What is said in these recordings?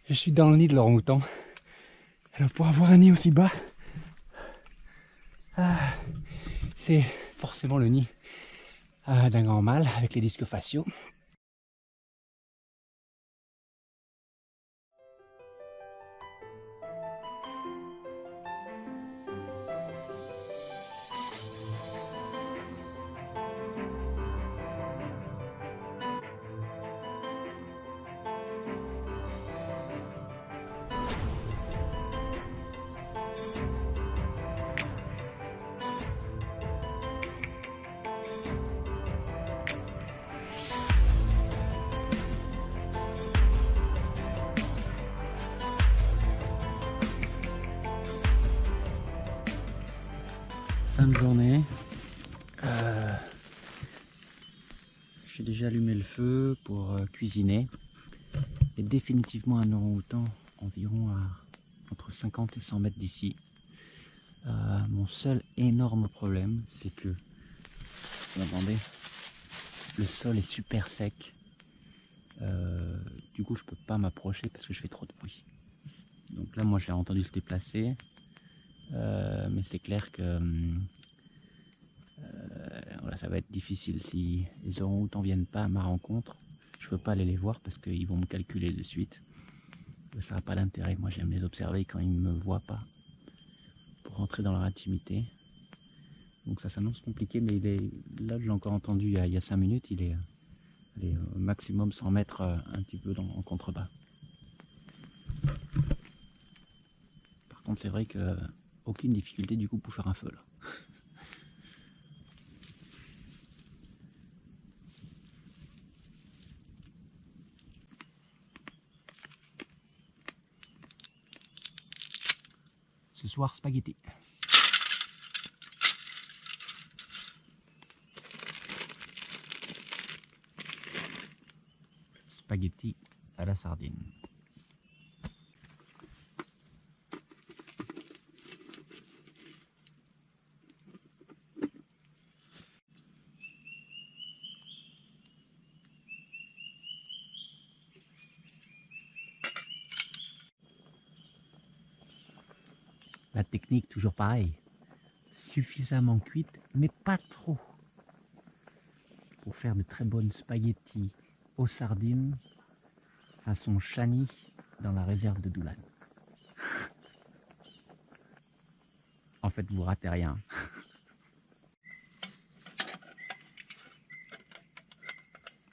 Je suis dans le nid de l'orang-outan. Alors pour avoir un nid aussi bas, c'est forcément le nid d'un grand mâle avec les disques faciaux. Fin de journée. J'ai déjà allumé le feu pour cuisiner. Et définitivement un orang-outan environ à entre 50 et 100 mètres d'ici. Mon seul énorme problème, c'est que, vous entendez, le sol est super sec. Du coup, je peux pas m'approcher parce que je fais trop de bruit. Donc là, moi, j'ai entendu se déplacer. Mais c'est clair que voilà, ça va être difficile si les orang-outans viennent pas à ma rencontre. Je peux pas aller les voir parce qu'ils vont me calculer de suite. Ça n'a pas d'intérêt. Moi, j'aime les observer quand ils ne me voient pas pour rentrer dans leur intimité. Donc ça s'annonce compliqué, mais là, je l'ai encore entendu il y a 5 minutes. Il est au maximum 100 mètres un petit peu en contrebas. Par contre, c'est vrai que aucune difficulté du coup pour faire un feu là. Ce soir, spaghetti. Spaghetti à la sardine. La technique, toujours pareil. Suffisamment cuite, mais pas trop. Pour faire de très bonnes spaghettis aux sardines, façon Chani, dans la réserve de Doulan. En fait, vous ratez rien.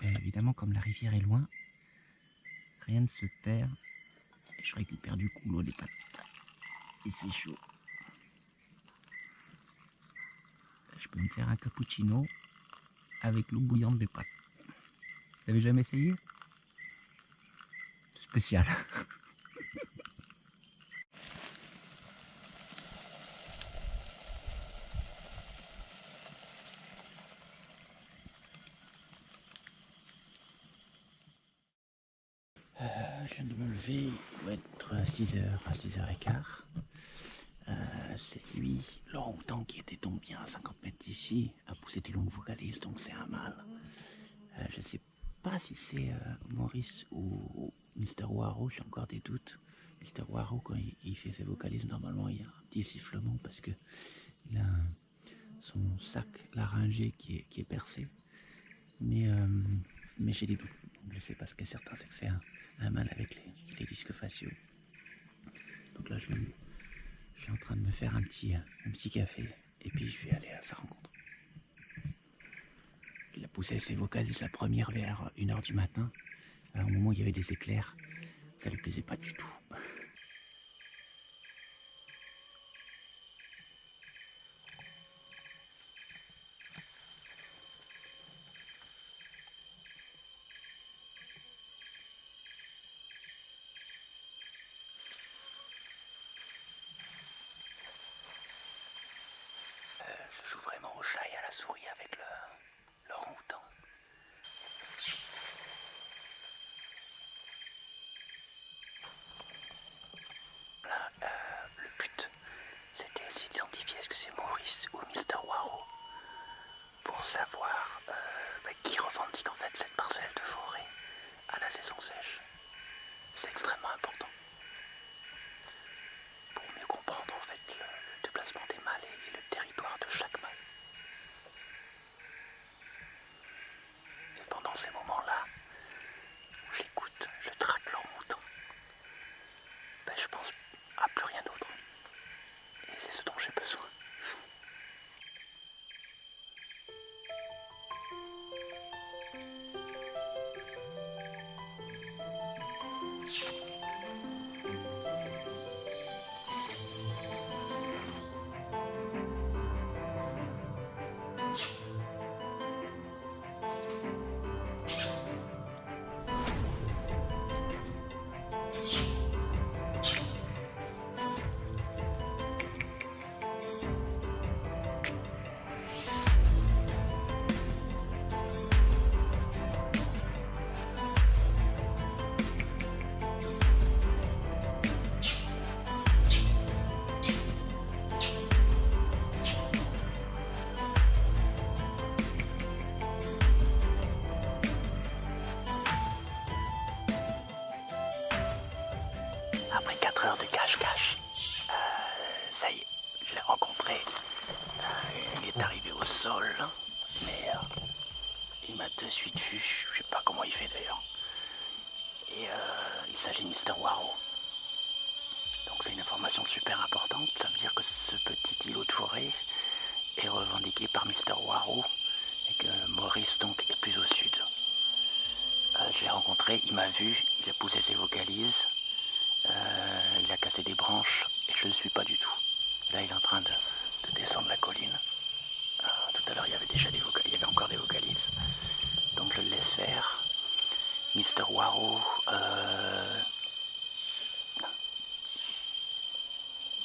Et évidemment, comme la rivière est loin, rien ne se perd. Et je récupère du coup l'eau des pâtes. Et c'est chaud. Je peux me faire un cappuccino avec l'eau bouillante des pâtes. Vous avez jamais essayé? Spécial. Je viens de me lever, il doit être 6h à 6h15. Cette nuit, l'orang-outan qui était donc bien à 50 mètres d'ici a poussé des longues vocalises, donc c'est un mâle. Je ne sais pas si c'est Maurice ou Mr. Waro, j'ai encore des doutes. Mr. Waro, quand il fait ses vocalises, normalement il y a un petit sifflement parce que il a son sac laryngé qui est percé. Mais j'ai des doutes, donc je ne sais pas. Ce qui est certain, c'est que c'est un mâle avec les disques faciaux. Donc là, je suis en train de me faire un petit café et puis je vais aller à sa rencontre. Il a poussé ses vocalises la première vers 1h du matin. Alors, au moment où il y avait des éclairs, ça lui plaisait pas du tout. Je joue vraiment au chat et à la souris avec l'orang-outan. Le but, c'était essayer d'identifier est-ce que c'est Maurice ou Mr. Waro pour savoir qui revendique en fait cette parcelle de forêt à la saison sèche. C'est extrêmement important. montreur de cache-cache. Ça y est, je l'ai rencontré. Il est arrivé au sol, mais il m'a de suite vu. Je sais pas comment il fait d'ailleurs. Et il s'agit de Mr. Waro. Donc c'est une information super importante. Ça veut dire que ce petit îlot de forêt est revendiqué par Mr. Waro et que Maurice donc est plus au sud. Je l'ai rencontré, il m'a vu, il a poussé ses vocalises, il a cassé des branches et je ne le suis pas du tout. Là il est en train de descendre la colline. Tout à l'heure il y avait déjà il y avait encore des vocalises. Donc je le laisse faire. Mr. Waro,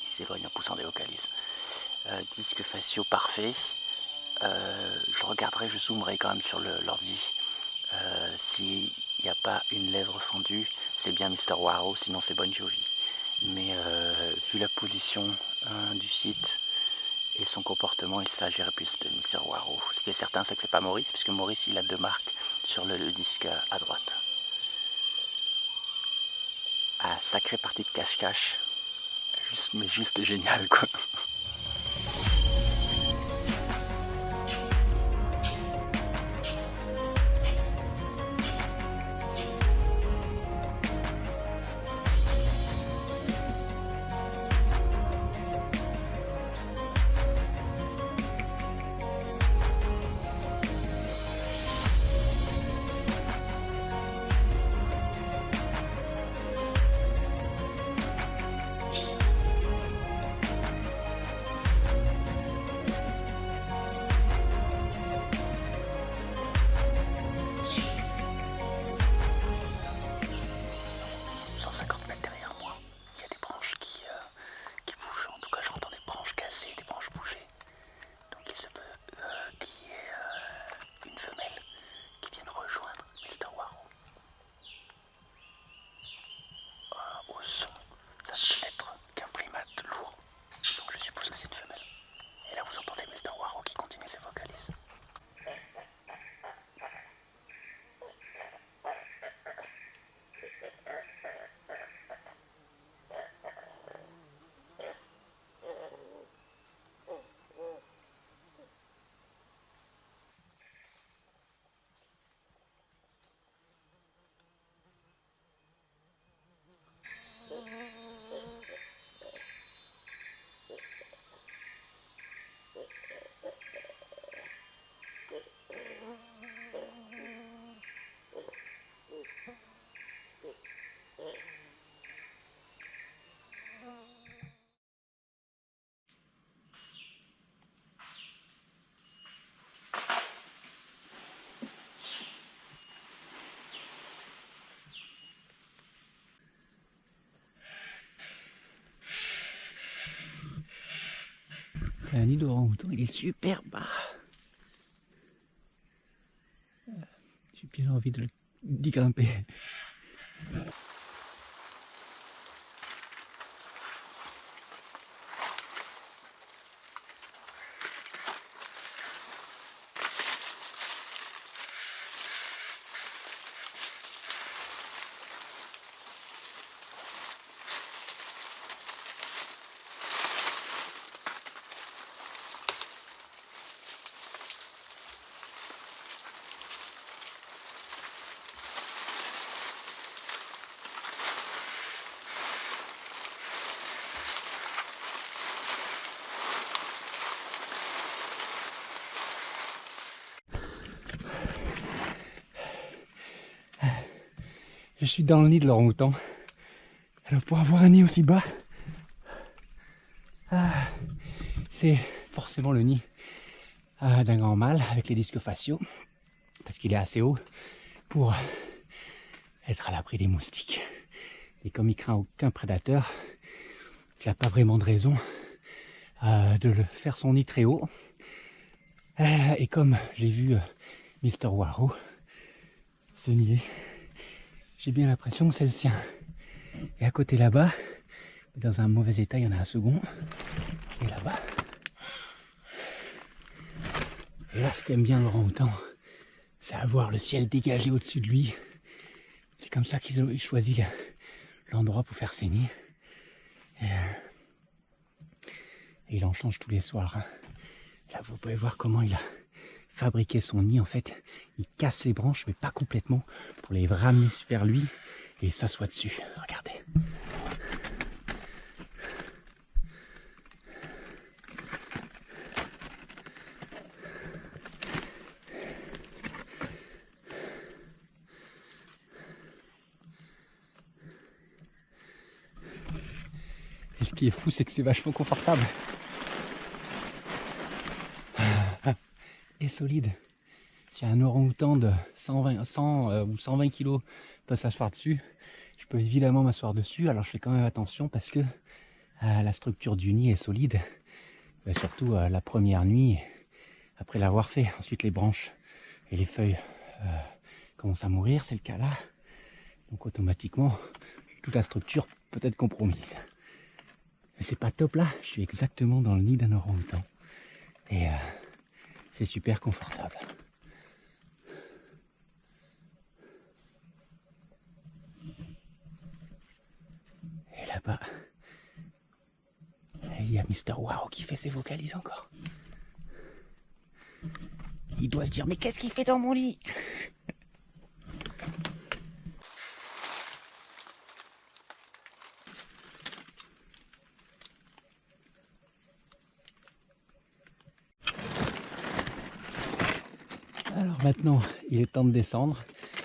il s'éloigne en poussant des vocalises. Disque faciaux parfait. Je regarderai, je zoomerai quand même sur l'ordi. S'il n'y a pas une lèvre fendue, c'est bien Mr. Waro, sinon c'est Bon Jovi. Mais vu la position du site et son comportement, il s'agirait plus de Mr. Waro. Ce qui est certain, c'est que c'est pas Maurice, puisque Maurice il a 2 marques sur le disque à droite. Ah, sacrée partie de cache-cache. Mais juste génial quoi. C'est un nid d'orang-outan, il est super bas. J'ai bien envie d'y grimper. Je suis dans le nid de l'orang-outan. Alors pour avoir un nid aussi bas, c'est forcément le nid d'un grand mâle avec les disques faciaux, parce qu'il est assez haut pour être à l'abri des moustiques. Et comme il craint aucun prédateur, il n'a pas vraiment de raison de faire son nid très haut. Et comme j'ai vu Mr. Waro se nier, j'ai bien l'impression que c'est le sien. Et à côté là-bas, dans un mauvais état, il y en a un second. Et là-bas. Et là, ce qu'aime bien l'orang-outan, c'est avoir le ciel dégagé au-dessus de lui. C'est comme ça qu'il choisit l'endroit pour faire ses nids. Et il en change tous les soirs. Là, vous pouvez voir comment il a fabriqué son nid. En fait, il casse les branches, mais pas complètement, pour les ramener vers lui et il s'assoit dessus. Regardez. Et ce qui est fou, c'est que c'est vachement confortable. Et solide. Si un orang-outan de 100 ou 120 kg peut s'asseoir dessus, je peux évidemment m'asseoir dessus. Alors je fais quand même attention parce que la structure du nid est solide. Surtout la première nuit, après l'avoir fait. Ensuite les branches et les feuilles commencent à mourir, c'est le cas là. Donc automatiquement, toute la structure peut être compromise. Mais c'est pas top là, je suis exactement dans le nid d'un orang-outan. Et c'est super confortable. Et là-bas, il y a Mister Wow qui fait ses vocalises encore. Il doit se dire, mais qu'est-ce qu'il fait dans mon lit? Alors maintenant, il est temps de descendre.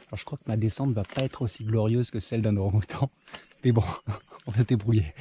Alors je crois que ma descente va pas être aussi glorieuse que celle d'un orang-outan. Mais bon, on va se débrouiller.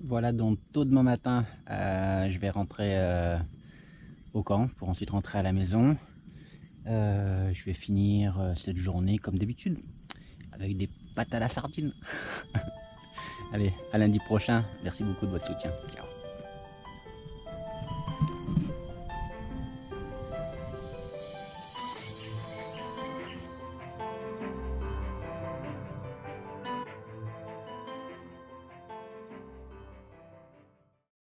Voilà, donc tôt demain matin, je vais rentrer au camp pour ensuite rentrer à la maison. Je vais finir cette journée comme d'habitude avec des pâtes à la sardine. Allez, à lundi prochain. Merci beaucoup de votre soutien. Ciao.